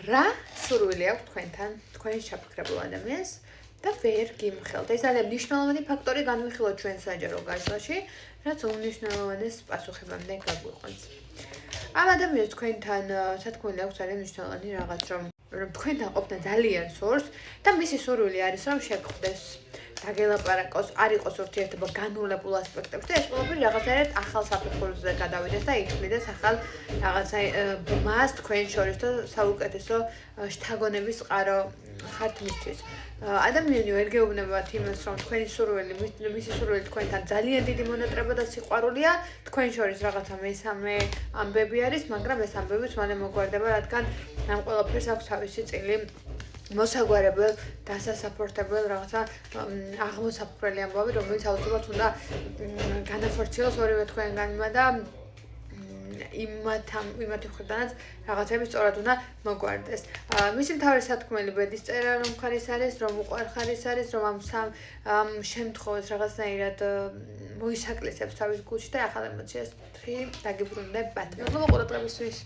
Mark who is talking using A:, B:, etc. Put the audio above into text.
A: რა სურვილი აქვს თქვენთან, თქვენ შეფიქრებულ ადამიანს და ვერ გიმხელთ. ეს არის მნიშვნელოვანი ფაქტორი განვიხილოთ ჩვენ საჯარო გაშლაში, რაც უნიშნელოვანეს პასუხებამდე გაგვიყვანს. ამ ადამიანს თქვენთან სათქმელი აქვს ძალიან მნიშვნელოვანი რაღაც, რომ თქვენთან ყოფნა ძალიან სურს და მისი სურვილი არის, რომ შეგხვდეს, დაგელაპარაკოს, არ იყოს ურთიერთობა განულებულ ასპექტებში და ეს ყველაფერი რაღაცნაირად ახალ საფეხურზე გადავიდეს და ითვლიდეს ახალ რაღაცა ბმას თქვენ შორის და საუკეთესო შთაგონების წყარო ხართ მისთვის. ადამიანი ვერ გეუბნებათ იმას, რომ თქვენი სურვილი, მისი სურვილი თქვენთან ძალიან დიდი მონატრება და სიყვარულია, თქვენ შორის რაღაცა მესამე ამბები არის, მაგრამ ეს ამბებიც მალე მოგვარდება, რადგან ამ ყველაფერს აქვს თავისი წილი მოსაგვარებელ, დასასაფრთხებელ რაღაცა აღმოსაფრთხელი ამბავი, რომელიც აუცილებლად უნდა განახორციელოს ორივე თქვენგანმა და იმათ მხრიდანაც რაღაცები სწორად უნდა მოგვარდეს. მისი მთავარი სათქმელი ბედის წერა რომ ხარის არის, რომ უყვარხარის არის, რომ ამ შემთხვევას რაღაცნაირად მოისაკლისებს თავის გულში და ახალ ემოციას დაგიბრუნდებათ. მადლობა ყურადღებისთვის.